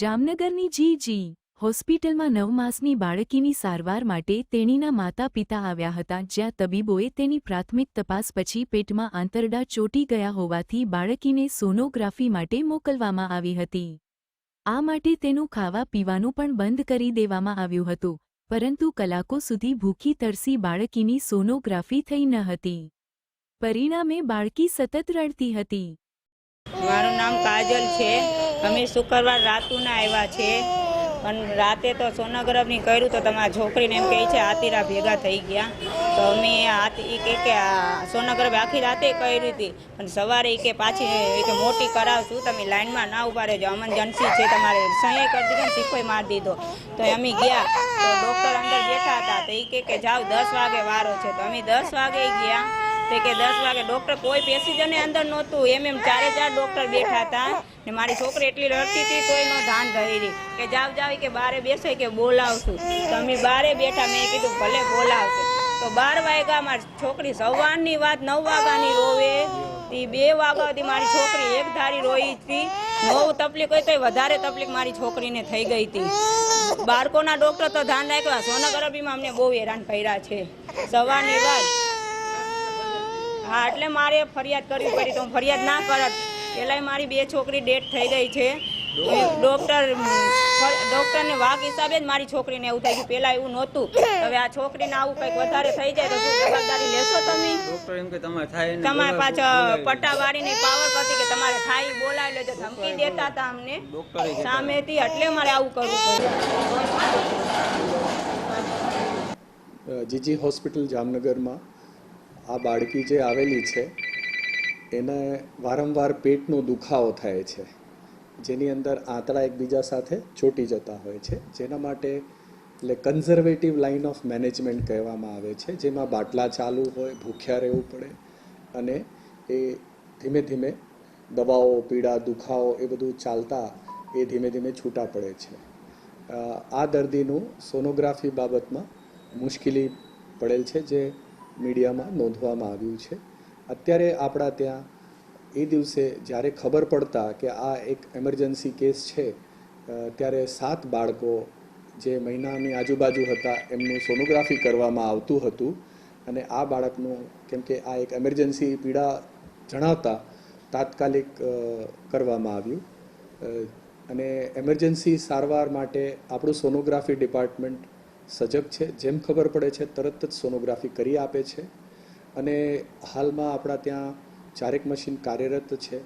જામનગરની જી હોસ્પિટલમાં 9 માસની બાળકીની સારવાર માટે તેણીના માતા પિતા આવ્યા હતા, જ્યાં તબીબોએ તેની પ્રાથમિક તપાસ પછી પેટમાં આંતરડા ચોંટી ગયા હોવાથી બાળકીને સોનોગ્રાફી માટે મોકલવામાં આવી હતી। આ માટે તેનું ખાવા પીવાનું પણ બંધ કરી દેવામાં આવ્યું હતું, પરંતુ કલાકો સુધી ભૂખી તરસી બાળકીની સોનોગ્રાફી થઈ ન હતી। પરિણામે બાળકી સતત રડતી હતી। મારું નામ કાજલ છે। અમે શુક્રવાર રાતુના આવ્યા છે, પણ રાતે તો સોનોગ્રાફી કર્યું તો તમારી છોકરીને એમ કહે છે આતીરા ભેગા થઈ ગયા। તો અમે કે સોનોગ્રાફી આખી રાતે કરી હતી, પણ સવારે કે પાછી કે મોટી કરાવશું, તમે લાઇનમાં ના ઊભા રહેજો, એમરજન્સી છે, તમારે સહી કરી દીધો, સિક્કો મારી દીધો। તો અમે ગયા તો ડૉક્ટર અંદર બેઠા હતા, તો એ કે જાઓ 10 વાગે વારો છે। તો અમે 10 વાગે ગયા તો કે 10 વાગે ડૉક્ટર કોઈ પેસેન્જરને અંદર નહોતું, એમ 4 ડૉક્ટર બેઠા હતા ને મારી છોકરી એટલી રડતી હતી તોય નો ધાન ધરી કે જાવ કે બારે બેસે કે બોલાવશું। તો અમે બારે બેઠા, મેં કીધું ભલે બોલાવશે। તો 12 વાગ્યા મારી છોકરી સવારની વાત 9 વાગ્યાની રોવે, 2 વાગ્યાથી મારી છોકરી એક ધારી રોઈ હતી। બહુ તકલીફ હોય તો વધારે તકલીફ મારી છોકરીને થઈ ગઈ હતી। બાળકોના ડૉક્ટર તો ધ્યાન રાખ્યા, સોનોગ્રાફીમાં અમને બહુ હેરાન કર્યા છે સવારની વાત। હા, એટલે મારે ફરિયાદ કરવી પડી, તો હું ફરિયાદ ના કરત, પહેલાંય મારી 2 છોકરી ડેથ થઈ ગઈ છે। ડૉક્ટરને વાઘ હિસાબે જ મારી છોકરીને એવું થઈ ગયું, પહેલાં એવું નહોતું। હવે આ છોકરીને આવું કંઈક વધારે થઈ જાય તો શું જવાબદારી લેશો તમે? તમારે પાછળ પટ્ટાવાળીની પાવર કરતી કે તમારે થાય બોલાવી લેજો, ધમકી દેતા હતા અમને સામેથી, એટલે મારે આવું કરવું પડ્યું। જીજી હોસ્પિટલ જામનગરમાં આ બાળકી જે આવેલી છે એને વારંવાર પેટનો દુખાવો થાય છે, જેની અંદર આંતરડા એકબીજા સાથે ચોંટી જતા હોય છે, જેના માટે એટલે કન્ઝર્વેટિવ લાઇન ઓફ મેનેજમેન્ટ કહેવામાં આવે છે, જેમાં બાટલા ચાલુ હોય, ભૂખ્યા રહેવું પડે અને એ ધીમે ધીમે દવાઓ, પીડા, દુખાવો એ બધું ચાલતા એ ધીમે ધીમે છૂટા પડે છે। આ દર્દીનું સોનોગ્રાફી બાબતમાં મુશ્કેલી પડેલ છે, જે મીડિયામાં નોંધવામાં આવ્યું છે। અત્યારે આપણા ત્યાં એ દિવસે જ્યારે ખબર પડતા કે આ એક એમરજન્સી કેસ છે, ત્યારે 7 બાળકો જે મહિનાની આજુબાજુ હતા એમનું સોનોગ્રાફી કરવામાં આવતું હતું, અને આ બાળકનું કેમ કે આ એક એમરજન્સી પીડા જણાવતા તાત્કાલિક કરવામાં આવ્યું, અને એમરજન્સી સારવાર માટે આપણું સોનોગ્રાફી ડિપાર્ટમેન્ટ સજગ છે। જેમ ખબર પડે છે તરત જ સોનોગ્રાફી કરી આપે છે, અને હાલમાં આપણા ત્યાં 4 મશીન કાર્યરત છે।